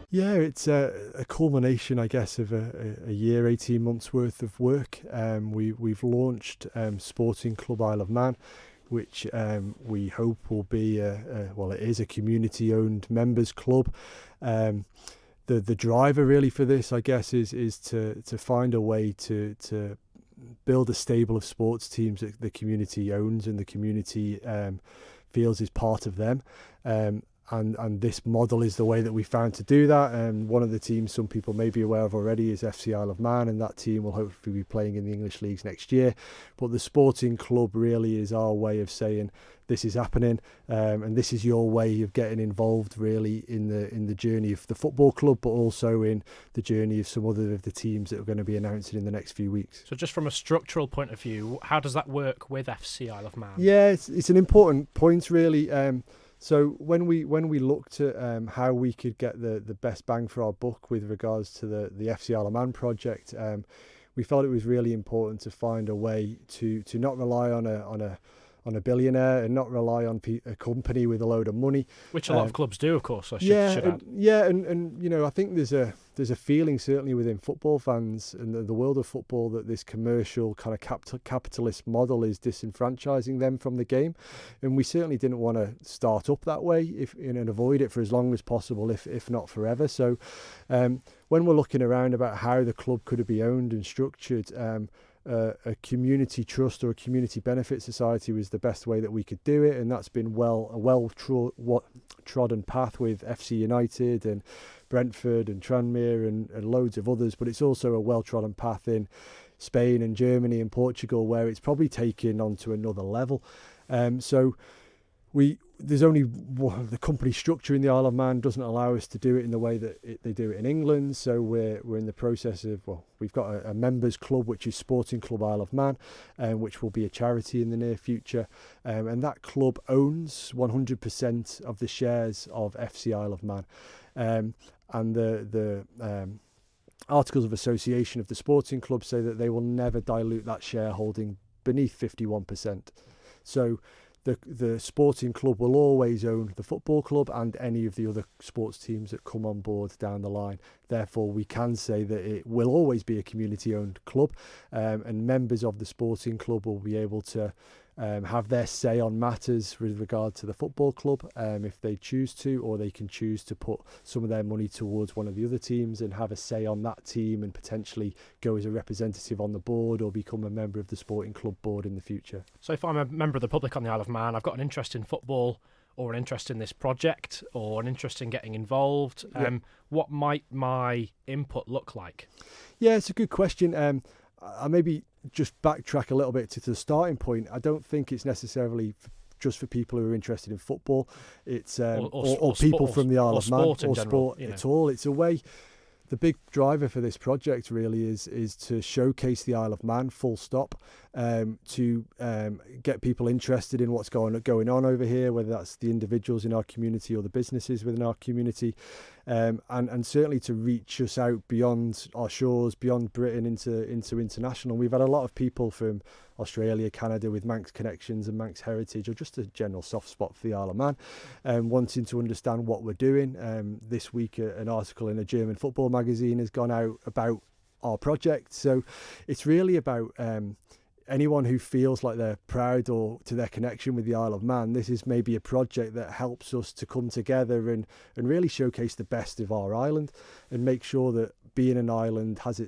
Yeah, it's a culmination, I guess, of a year, 18 months worth of work. We've launched Sporting Club Isle of Man, which we hope will be it is a community-owned members club. The driver really for this, I guess, is to find a way to build a stable of sports teams that the community owns and the community feels is part of them. And this model is the way that we found to do that. And one of the teams some people may be aware of already is FC Isle of Man, and that team will hopefully be playing in the English leagues next year. But the sporting club really is our way of saying this is happening, and this is your way of getting involved really in the journey of the football club, but also in the journey of some other of the teams that are going to be announcing in the next few weeks. So just from a structural point of view, how does that work with FC Isle of Man? Yeah, it's an important point really. So when we looked at how we could get the best bang for our buck with regards to the FC Isle of Man project, we felt it was really important to find a way to not rely on a billionaire and not rely on a company with a load of money, which a lot of clubs do, of course. I should add. And you know, I think there's a feeling certainly within football fans and the world of football that this commercial kind of capitalist model is disenfranchising them from the game, and we certainly didn't want to start up that way and avoid it for as long as possible, if not forever. So when we're looking around about how the club could be owned and structured, a community trust or a community benefit society was the best way that we could do it, and that's been a well trodden path with FC United and Brentford and Tranmere and loads of others, but it's also a well trodden path in Spain and Germany and Portugal, where it's probably taken on to another level. There's only the company structure in the Isle of Man doesn't allow us to do it in the way that they do it in England. So we're in the process of, we've got a members club, which is Sporting Club Isle of Man, which will be a charity in the near future. And that club owns 100% of the shares of FC Isle of Man. And the Articles of Association of the Sporting Club say that they will never dilute that shareholding beneath 51%. So the sporting club will always own the football club and any of the other sports teams that come on board down the line. Therefore, we can say that it will always be a community-owned club, and members of the sporting club will be able to have their say on matters with regard to the football club if they choose to, or they can choose to put some of their money towards one of the other teams and have a say on that team and potentially go as a representative on the board or become a member of the sporting club board in the future. So if I'm a member of the public on the Isle of Man, I've got an interest in football or an interest in this project or an interest in getting involved, what might my input look like? Yeah, it's a good question. I maybe just backtrack a little bit to the starting point. I don't think it's necessarily just for people who are interested in football. It's or people from the Isle of Man or sport at all. It's a way. The big driver for this project really is to showcase the Isle of Man, full stop, to get people interested in what's going on over here, whether that's the individuals in our community or the businesses within our community, and certainly to reach us out beyond our shores, beyond Britain into international. We've had a lot of people from Australia, Canada with Manx connections and Manx heritage, or just a general soft spot for the Isle of Man, wanting to understand what we're doing. This week an article in a German football magazine has gone out about our project, so it's really about anyone who feels like they're proud or to their connection with the Isle of Man. This is maybe a project that helps us to come together and really showcase the best of our island and make sure that being an island has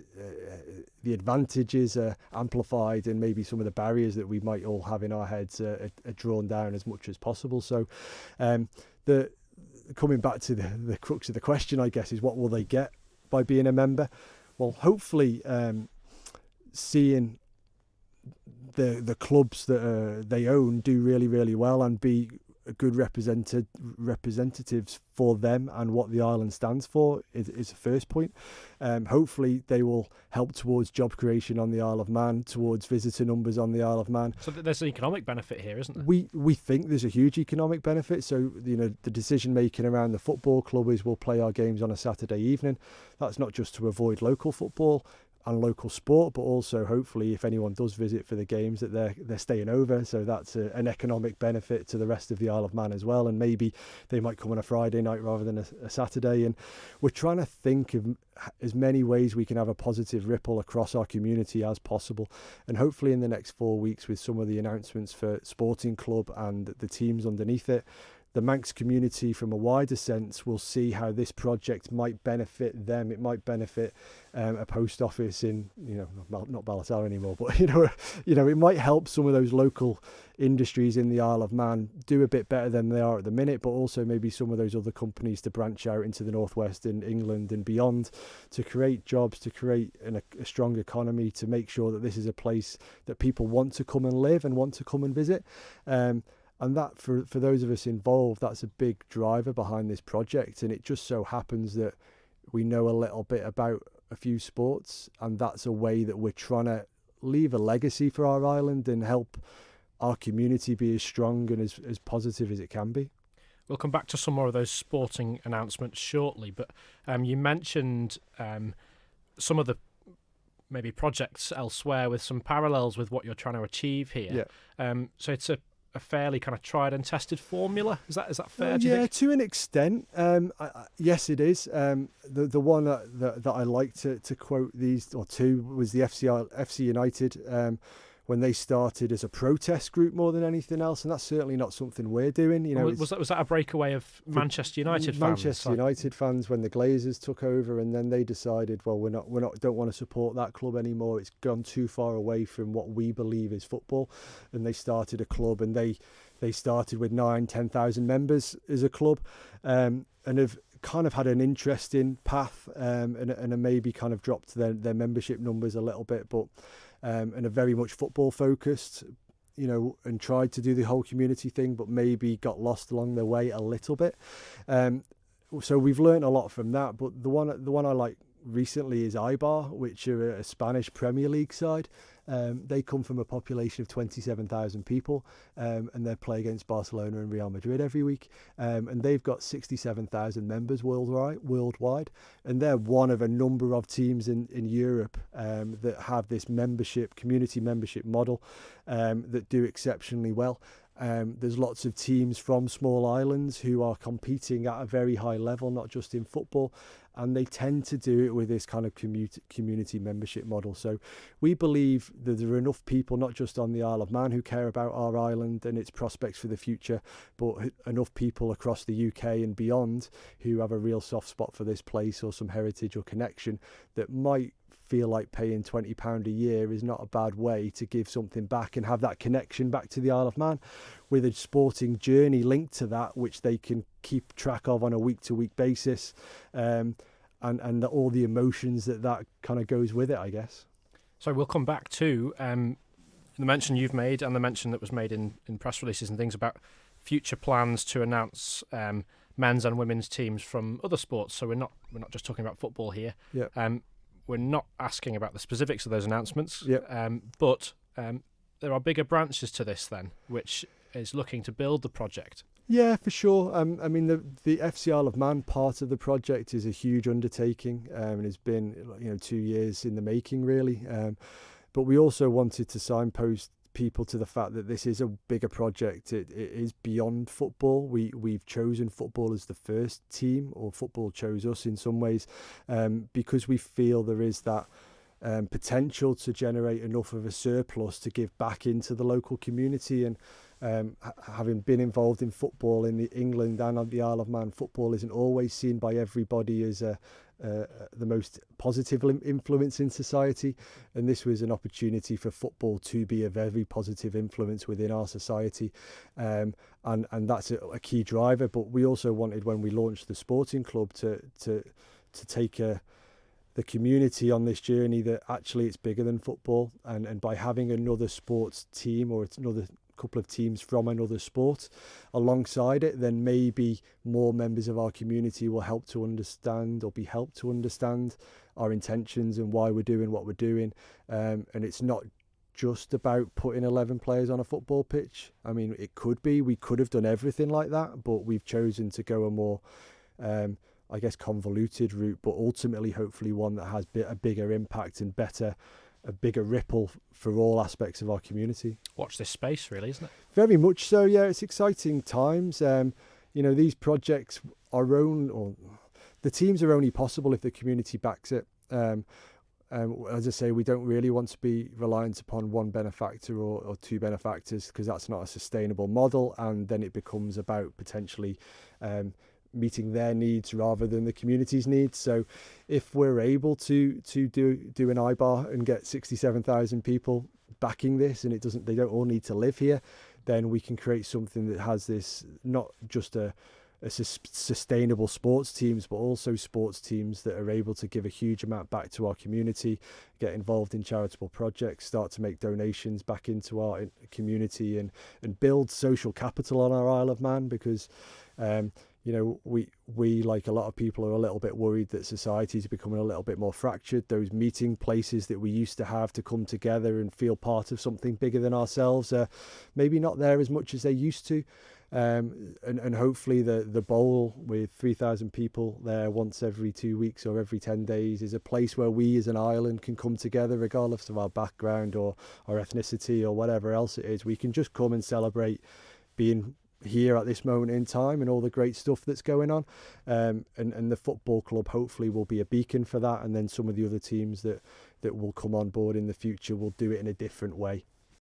the advantages are amplified, and maybe some of the barriers that we might all have in our heads are drawn down as much as possible. So coming back to the crux of the question, I guess, is what will they get by being a member? Well, hopefully seeing the clubs that they own do really, really well and be good representatives for them and what the island stands for is the first point. Hopefully they will help towards job creation on the Isle of Man, towards visitor numbers on the Isle of Man. So there's an economic benefit here, isn't there? We think there's a huge economic benefit. So, the decision making around the football club is we'll play our games on a Saturday evening. That's not just to avoid local football. and local sport, but also hopefully if anyone does visit for the games that they're staying over, so that's an economic benefit to the rest of the Isle of Man as well, and maybe they might come on a Friday night rather than a Saturday. And we're trying to think of as many ways we can have a positive ripple across our community as possible, and hopefully in the next 4 weeks, with some of the announcements for Sporting Club and the teams underneath it, the Manx community from a wider sense will see how this project might benefit them. It might benefit a post office in, not Ballasar anymore, but it might help some of those local industries in the Isle of Man do a bit better than they are at the minute, but also maybe some of those other companies to branch out into the northwest in England and beyond, to create jobs, to create a strong economy, to make sure that this is a place that people want to come and live and want to come and visit. And that, for those of us involved, that's a big driver behind this project. And it just so happens that we know a little bit about a few sports, and that's a way that we're trying to leave a legacy for our island and help our community be as strong and as positive as it can be. We'll come back to some more of those sporting announcements shortly, but you mentioned some of the maybe projects elsewhere with some parallels with what you're trying to achieve here. Yeah. So it's a fairly kind of tried and tested formula. Is that fair? Yeah, to an extent. Yes, it is. The one that I like to quote these or two was the FC United when they started as a protest group more than anything else, and that's certainly not something we're doing. Was that a breakaway of Manchester United fans? Manchester United fans when the Glazers took over, and then they decided, well, we don't want to support that club anymore. It's gone too far away from what we believe is football, and they started a club, and they started with 9,000-10,000 members as a club, and have kind of had an interesting path, and have maybe kind of dropped their membership numbers a little bit, but. And are very much football focused, and tried to do the whole community thing, but maybe got lost along their way a little bit. So we've learned a lot from that. But the one I like recently is ICYMI, which are a Spanish Premier League side. They come from a population of 27,000 people, and they play against Barcelona and Real Madrid every week. And they've got 67,000 members worldwide. And they're one of a number of teams in Europe that have this community membership model that do exceptionally well. There's lots of teams from small islands who are competing at a very high level, not just in football, and they tend to do it with this kind of community membership model. So we believe that there are enough people, not just on the Isle of Man, who care about our island and its prospects for the future, but enough people across the UK and beyond who have a real soft spot for this place or some heritage or connection that might feel like paying £20 a year is not a bad way to give something back and have that connection back to the Isle of Man, with a sporting journey linked to that, which they can keep track of on a week-to-week basis, and all the emotions that kind of goes with it, I guess. So we'll come back to the mention you've made and the mention that was made in press releases and things about future plans to announce men's and women's teams from other sports. So we're not just talking about football here. Yeah. We're not asking about the specifics of those announcements, yep. But there are bigger branches to this then, which is looking to build the project. Yeah, for sure. I mean, the FC Isle of Man part of the project is a huge undertaking, and has been 2 years in the making, really. But we also wanted to signpost people to the fact that this is a bigger project. It is beyond football. We've chosen football as the first team, or football chose us in some ways, because we feel there is that potential to generate enough of a surplus to give back into the local community. And having been involved in football in England and on the Isle of Man, football isn't always seen by everybody as the most positive influence in society, and this was an opportunity for football to be a very positive influence within our society, and that's a key driver. But we also wanted, when we launched the Sporting Club, to take the community on this journey, that actually it's bigger than football, and by having another sports team or another couple of teams from another sport alongside it, then maybe more members of our community will help to understand, or be helped to understand, our intentions and why we're doing what we're doing. And it's not just about putting 11 players on a football pitch. I mean, it could be, we could have done everything like that, but we've chosen to go a more I guess, convoluted route, but ultimately, hopefully, one that has a bigger impact and a bigger ripple for all aspects of our community. Watch this space, really, isn't it? Very much so. Yeah, it's exciting times. These projects the teams are only possible if the community backs it. As I say, we don't really want to be reliant upon one benefactor or two benefactors, because that's not a sustainable model, and then it becomes about potentially meeting their needs rather than the community's needs. So if we're able to do an IBAR and get 67,000 people backing this, and they don't all need to live here, then we can create something that has this, not just a sustainable sports teams, but also sports teams that are able to give a huge amount back to our community, get involved in charitable projects, start to make donations back into our community, and build social capital on our Isle of Man, because we, like a lot of people, are a little bit worried that society is becoming a little bit more fractured. Those meeting places that we used to have to come together and feel part of something bigger than ourselves are maybe not there as much as they used to. And hopefully the bowl with 3,000 people there once every 2 weeks or every 10 days is a place where we as an island can come together, regardless of our background or our ethnicity or whatever else it is. We can just come and celebrate being here at this moment in time and all the great stuff that's going on. And the football club hopefully will be a beacon for that, and then some of the other teams that will come on board in the future will do it in a different way.